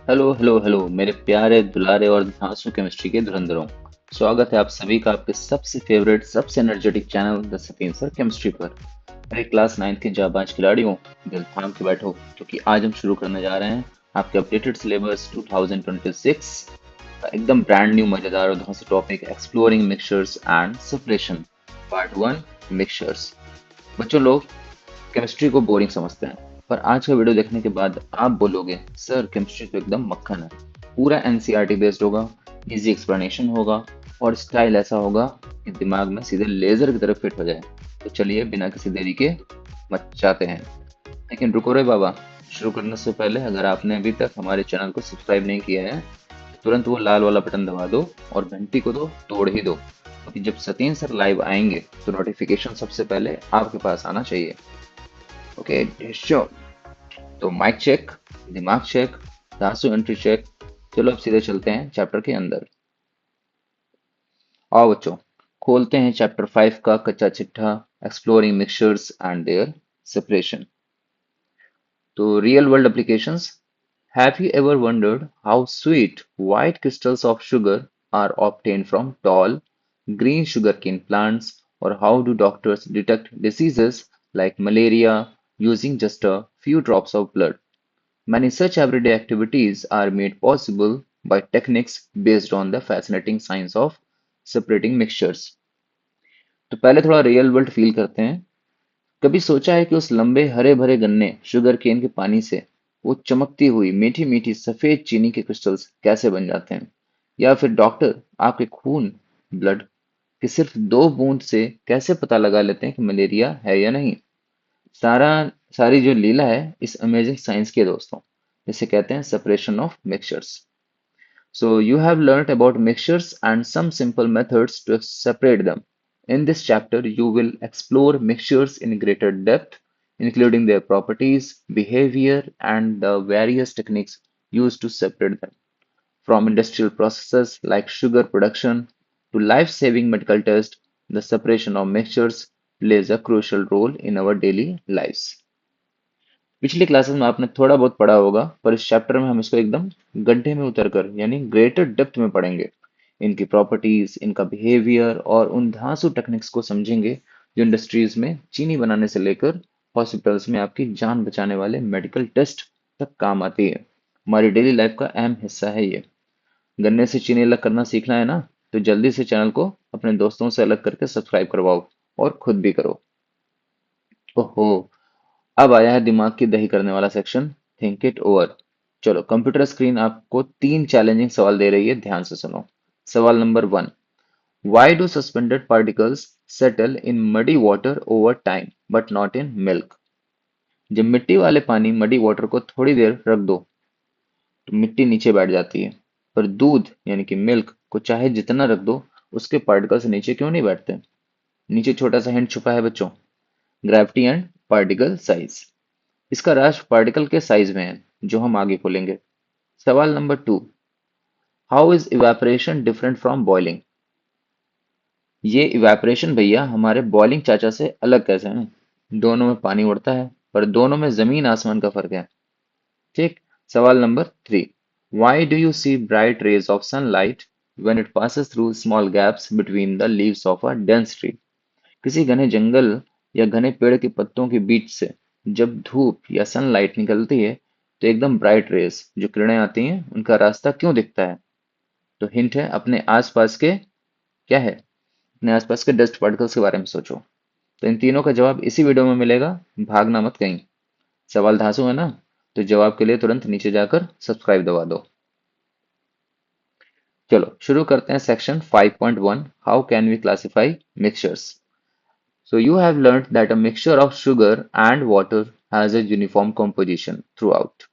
Hello hello hello मेरे प्यारे दुलारे और धांसू केमिस्ट्री के धुरंधरों। स्वागत है आप सभी का आपके सबसे फेवरेट सबसे energetic channel the Sateen sir chemistry पर। अरे क्लास 9 के जाबाज खिलाड़ियों, दिल थाम के बैठो क्योंकि आज हम शुरू करने जा रहे हैं आपके अपडेटेड सिलेबस 2026 का एकदम ब्रांड न्यू मजेदार और धांसू topic exploring mixtures and separation part 1 mixtures. बच्चों लोग केमिस्ट्री को बोरिंग समझते हैं, पर आज का वीडियो देखने के बाद आप बोलोगे सर केमिस्ट्री तो एकदम मक्खन है। पूरा एनसीईआरटी बेस्ड होगा, इजी एक्सप्लेनेशन होगा और स्टाइल ऐसा होगा कि दिमाग में सीधे लेजर की तरफ फिट हो जाए। तो चलिए बिना किसी देरी के मचाते हैं। लेकिन रुको रे बाबा, शुरू करने से पहले अगर आपने अभी तक हमारे चैनल को सब्सक्राइब नहीं किया है तो तुरंत वो लाल वाला बटन दबा दो और घंटी को तो तोड़ ही दो, क्योंकि जब सतीन सर लाइव आएंगे तो नोटिफिकेशन सबसे पहले आपके पास आना चाहिए। Okay sure. तो माइक चेक, दिमाग चेक, धांसू एंट्री चेक। चलो अब सीधे चलते हैं चैप्टर के अंदर। आओ बच्चों, खोलते हैं चैप्टर 5 का कच्चा चिट्ठा, exploring mixtures and their separation. तो real world applications. Have you ever wondered how sweet white crystals of sugar are obtained from tall green sugarcane plants, or how do doctors detect diseases like malaria using just a few drops of blood? Many such everyday activities are made possible by techniques based on the fascinating science of separating mixtures. तो पहले थोड़ा real world feel करते हैं। कभी सोचा है कि उस लंबे हरे भरे गन्ने शुगर केन के पानी से वो चमकती हुई मीठी मीठी सफेद चीनी के क्रिस्टल्स कैसे बन जाते हैं? या फिर डॉक्टर आपके खून ब्लड के सिर्फ 2 बूंद से कैसे पता लगा लेते हैं कि मलेरिया है या नहीं? सारा सारी जो लीला है इस अमेजिंग साइंस की है दोस्तों, जिसे कहते हैं separation of mixtures. So you have learned about mixtures and some simple methods to separate them. In this chapter, you will explore mixtures in greater depth, including their properties, behavior, and the various techniques used to separate them. From industrial processes like sugar production to life-saving medical tests, the separation of mixtures plays a crucial role in our daily lives. पिछली classes में आपने थोड़ा बहुत पढ़ा होगा, पर इस chapter में हम इसको एकदम गड्ढे में उतरकर यानी ग्रेटर डेप्थ में पढ़ेंगे। इनकी प्रॉपर्टीज, इनका बिहेवियर और उन धांसू टेक्निक्स को समझेंगे जो इंडस्ट्रीज में चीनी बनाने से लेकर हॉस्पिटल्स में आपकी जान बचाने वाले मेडिकल टेस्ट तक काम आती है। हमारी डेली लाइफ का अहम हिस्सा है ये। गन्ने से चीनी अलग करना सीखना है ना, तो जल्दी से चैनल को अपने दोस्तों से अलग करके सब्सक्राइब करवाओ और खुद भी करो। ओहो, अब आया है दिमाग की दही करने वाला सेक्शन, थिंक इट ओवर। चलो कंप्यूटर स्क्रीन आपको 3 चैलेंजिंग सवाल दे रही है, ध्यान से सुनो। सवाल number 1, why do suspended particles settle in muddy water over time but not in milk? जब मिट्टी वाले पानी मडी वाटर को थोड़ी देर रख दो तो मिट्टी नीचे बैठ जाती है, पर दूध यानी कि मिल्क को चाहे जितना रख दो उसके पार्टिकल्स नीचे क्यों नहीं बैठते? नीचे छोटा सा हिंट छुपा है बच्चों, ग्रेविटी एंड पार्टिकल साइज। इसका राज पार्टिकल के साइज में है, जो हम आगे खोलेंगे। सवाल number 2, how is evaporation different from boiling? ये इवेपोरेशन भैया हमारे बॉइलिंग चाचा से अलग कैसे हैं? दोनों में पानी उड़ता है, पर दोनों में जमीन आसमान का फर्क है। ठीक। सवाल number 3, why do you see bright rays of sunlight when it passes through small gaps between the leaves of a dense tree? किसी घने जंगल या घने पेड़ के पत्तों के बीच से जब धूप या सनलाइट निकलती है तो एकदम ब्राइट रेस जो किरणें आती हैं उनका रास्ता क्यों दिखता है? तो हिंट है, अपने आसपास के क्या है, अपने आसपास के डस्ट पार्टिकल्स के बारे में सोचो। तो इन तीनों का जवाब इसी वीडियो में मिलेगा, भागना मत कहीं। सवाल धांसू है ना, तो जवाब के लिए तुरंत नीचे जाकर सब्सक्राइब दबा दो। चलो शुरू करते हैं section 5.1, how can we classify mixtures. So you have learned that a mixture of sugar and water has a uniform composition throughout.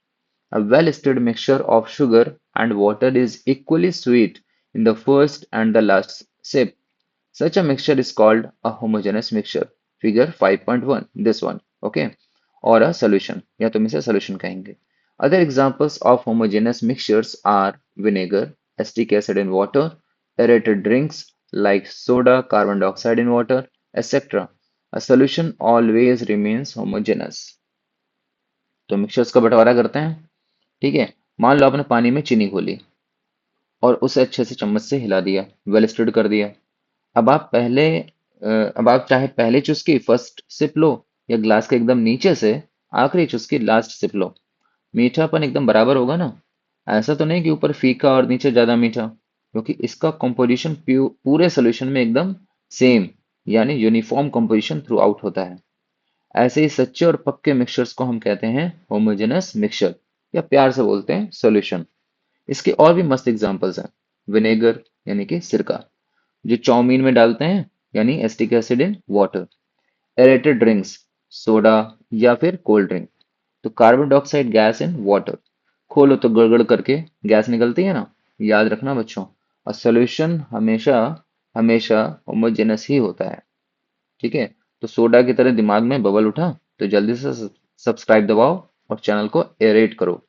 A well-stirred mixture of sugar and water is equally sweet in the first and the last sip. Such a mixture is called a homogeneous mixture. Figure 5.1, this one, okay? Or a solution, या तुम इसे solution कहेंगे। Other examples of homogeneous mixtures are vinegar, acetic acid in water, aerated drinks like soda, carbon dioxide in water, etc. A solution always remains homogeneous. तो mixtures का बंटवारा करते हैं, ठीक है। मान लो आपने पानी में चीनी घोली और उसे अच्छे से चम्मच से हिला दिया, वेल स्टिर्ड कर दिया। अब आप अब आप चाहे पहले चुस्की फर्स्ट सिप लो या ग्लास के एकदम नीचे से आखिरी चुस्की लास्ट सिप लो, मीठापन एकदम बराबर होगा ना। ऐसा तो नहीं कि ऊपर फीका और नीचे ज्यादा मीठा, क्योंकि इसका कंपोजिशन पूरे सोल्यूशन में एकदम सेम, यानी यूनिफॉर्म कंपोजिशन थ्रू आउट होता है। ऐसे ही सच्चे और पक्के मिक्सचर्स को हम कहते हैं होमोजेनस मिक्सचर, या प्यार से बोलते हैं सॉल्यूशन। इसके और भी मस्त एग्जांपल्स हैं। विनेगर यानी कि सिरका, जो चाउमीन में डालते हैं, यानी acetic acid in water. Aerated drinks, soda या फिर कोल्ड ड्रिंक। तो carbon dioxide gas in water, खोलो तो गड़गड़ करके गैस निकलती है ना। याद रखना बच्चों, और सॉल्यूशन हमेशा हमेशा होमोजेनस ही होता है। ठीक है। तो सोडा की तरह दिमाग में बबल उठा तो जल्दी से सब्सक्राइब दबाओ और चैनल को एरेट करो।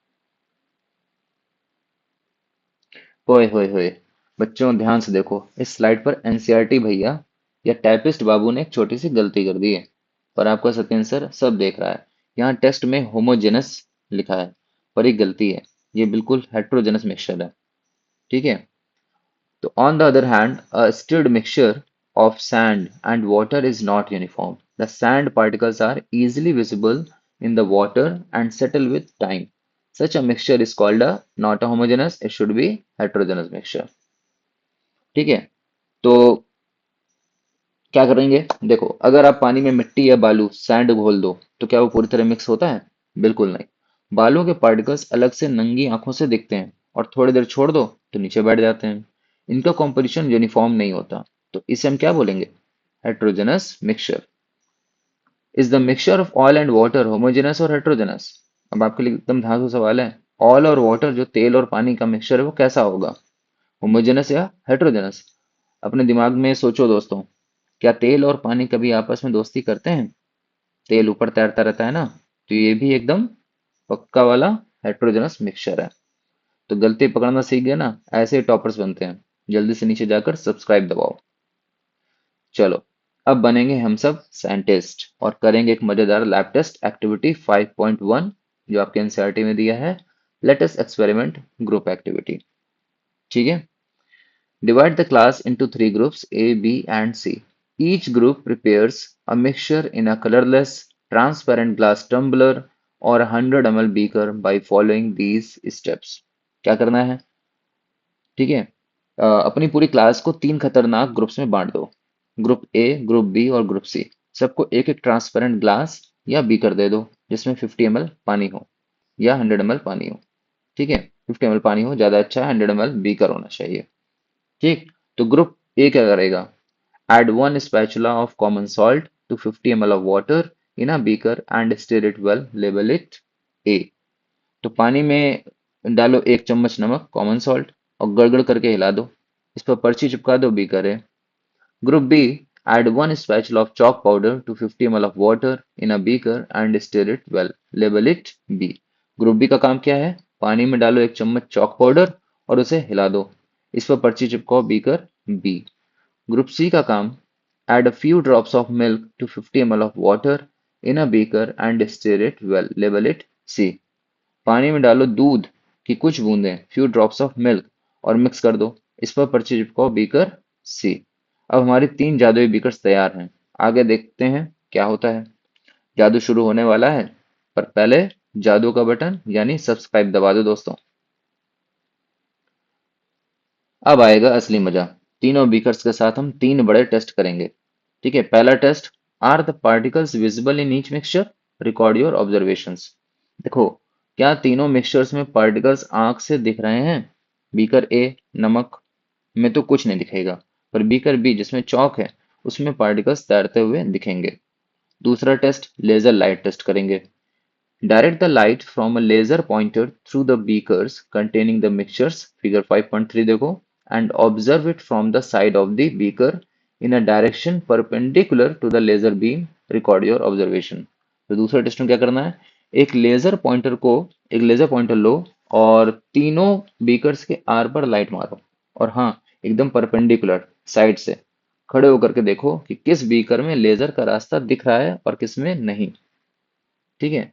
ओए होए होए, बच्चों ध्यान से देखो, इस स्लाइड पर एनसीईआरटी भैया या टाइपिस्ट बाबू ने एक छोटी सी गलती कर दी है। पर आपका सत्येंद्र सर सब देख रहा है। यहाँ टेस्ट में होमोजेनस लिखा है, पर एक गलती है। ये बिल्कुल हेट्रोजेनस मिक्सचर है। ठीक है। तो on the other hand, a stirred mixture of sand and water is not uniform. The sand particles are easily visible in the water and settle with time. Such a mixture is called a not a homogeneous, it should be heterogeneous mixture. ठीक है। तो क्या करेंगे, देखो, अगर आप पानी में मिट्टी या बालू सैंड घोल दो तो क्या वो पूरी तरह मिक्स होता है? बिल्कुल नहीं। बालू के पार्टिकल्स अलग से नंगी आंखों से दिखते हैं और थोड़ी देर छोड़ दो तो नीचे बैठ जाते हैं। इनका कॉम्पोजिशन यूनिफॉर्म नहीं होता। तो इसे हम क्या बोलेंगे? Heterogeneous mixture. Is the mixture of oil and water homogeneous और हेट्रोजेनस? अब आपके लिए एकदम धांसू सवाल है। ऑयल और वाटर, जो तेल और पानी का मिक्सचर है, वो कैसा होगा? होमोजेनस या हेट्रोजेनस? अपने दिमाग में सोचो दोस्तों, क्या तेल और पानी कभी आपस में दोस्ती करते हैं? तेल ऊपर तैरता रहता है ना। तो ये भी एकदम पक्का वाला हेट्रोजेनस मिक्सचर है। तो गलती पकड़ना सीख गए ना, ऐसे ही टॉपर्स बनते हैं। जल्दी से नीचे जाकर सब्सक्राइब दबाओ। चलो, अब बनेंगे हम सब साइंटिस्ट और करेंगे एक मजेदार लैब टेस्ट एक्टिविटी 5.1, जो आपके एनसीईआरटी में दिया है। Let us experiment group activity. ठीक है। Divide the class into three groups A, B, and C. Each group prepares a mixture in a colorless, transparent glass tumbler or a 100 ml beaker by following these steps. क्या करना है? ठीक है। अपनी पूरी class को तीन खतरनाक ग्रुप्स में बांट दो। ग्रुप ए, ग्रुप बी और ग्रुप सी। सबको एक एक ट्रांसपेरेंट ग्लास या बीकर दे दो जिसमें 50 ml पानी हो या 100 ml पानी हो। ठीक है। 50 ml पानी हो ज्यादा अच्छा है, 100 ml बीकर होना चाहिए। ठीक। तो ग्रुप ए क्या करेगा? Add one spatula of common salt to 50 ml of water in a beaker and stir it well. Label it A. तो पानी में डालो एक चम्मच नमक कॉमन सॉल्ट और गड़गड़ करके हिला दो। इस पर पर्ची चिपका दो, बीकर है। Group B, add one spatula of chalk powder to 50 ml of water in a beaker and stir it well. Label it B. Group B का काम क्या है? पानी में डालो एक चम्मच चॉक पाउडर और उसे हिला दो। इस पर पर्ची चिपकाओ, बीकर बी। ग्रुप सी का काम, add a few drops of milk to 50 ml of water in a beaker and stir it well. Label it C. पानी में डालो दूध की कुछ बूंदें, few drops of milk, और मिक्स कर दो। इस पर पर्ची चिपकाओ, बीकर सी। अब हमारी तीन जादुई बीकर्स तैयार हैं। आगे देखते हैं क्या होता है। जादू शुरू होने वाला है, पर पहले जादू का बटन यानी सब्सक्राइब दबा दो दोस्तों। अब आएगा असली मजा। तीनों बीकर्स के साथ हम तीन बड़े टेस्ट करेंगे। ठीक है। पहला test, are the particles visible in each mixture? Record your observations. देखो, क्या तीनों मिक्सचर्स में पार्टिकल्स आंख से दिख रहे हैं? बीकर ए, नमक में तो कुछ नहीं दिखेगा, पर बीकर बी जिसमें चौक है उसमें पार्टिकल्स तैरते हुए दिखेंगे। दूसरा टेस्ट, लेजर लाइट टेस्ट करेंगे। Direct the light from a laser pointer through the beakers containing the mixtures, figure 5.3 देखो, and observe it from the side of the beaker in a direction perpendicular to the laser beam. Record your observation. तो दूसरे test में क्या करना है? एक laser pointer लो और तीनों बीकर्स के आर पर लाइट मारो। और हाँ, एकदम परपेंडिकुलर साइड से खड़े होकर के देखो कि किस बीकर में लेजर का रास्ता दिख रहा है और किस में नहीं। ठीक है।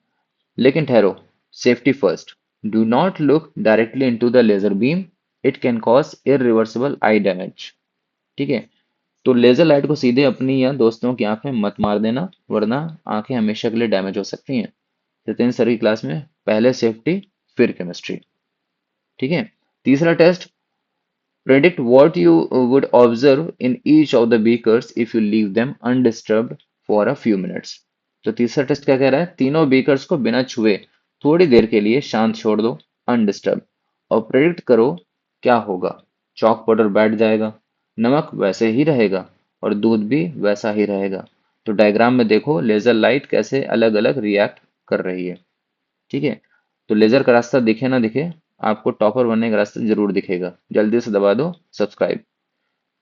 लेकिन ठहरो, safety first. Do not look directly into the laser beam, it can cause irreversible eye damage. ठीक है, तो लेजर लाइट को सीधे अपनी या दोस्तों की आंख में मत मार देना, वरना आंखें हमेशा के लिए डैमेज हो सकती हैं। जितेंद्र सर की क्लास में पहले सेफ्टी फिर केमिस्ट्री। ठीक है, तीसरा test, predict what you would observe in each of the beakers if you leave them undisturbed for a few minutes। तो तीसरा टेस्ट क्या कह रहा है, तीनों बीकर्स को बिना छुए थोड़ी देर के लिए शांत छोड़ दो, अनडिस्टर्ब, और प्रेडिक्ट करो क्या होगा। चॉक पाउडर बैठ जाएगा, नमक वैसे ही रहेगा, और दूध भी वैसा ही रहेगा। तो डायग्राम में देखो लेजर लाइट कैसे अलग अलग रिएक्ट कर रही है। ठीक है, तो लेजर का रास्ता दिखे ना दिखे, आपको टॉपर बनने का रास्ता जरूर दिखेगा। जल्दी से दबा दो सब्सक्राइब।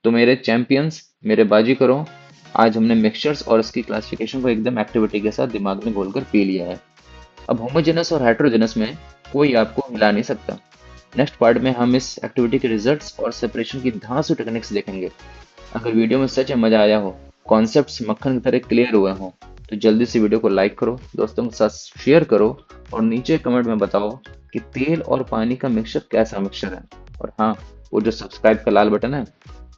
तो मेरे चैंपियंस, मेरे बाजीकरों, आज हमने मिक्सचर्स और इसकी क्लासिफिकेशन को एकदम एक्टिविटी के साथ दिमाग में घोलकर पी लिया है। अब होमोजेनस और हेट्रोजेनस में कोई आपको मिला नहीं सकता। नेक्स्ट पार्ट में हम इस एक्टिविटी के रिजल्ट्स और सेपरेशन की धांसू टेक्निक्स देखेंगे। अगर वीडियो में सच में मजा आया हो, कॉन्सेप्ट्स मक्खन की तरह क्लियर हुए हों, तो जल्दी से वीडियो को लाइक करो, दोस्तों के साथ शेयर करो, और नीचे कमेंट में बताओ कि तेल और पानी का मिक्सचर कैसा मिक्सचर है। और हाँ, वो जो सब्सक्राइब का लाल बटन है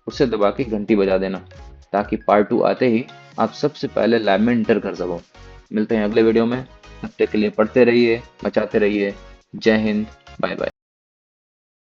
उसे दबा के घंटी बजा देना, ताकि पार्ट 2 आते ही आप सबसे पहले लैब में इंटर कर सको। मिलते हैं अगले वीडियो में, तब तक के लिए पढ़ते रहिए, मचाते रहिए। जय हिंद, बाय बाय।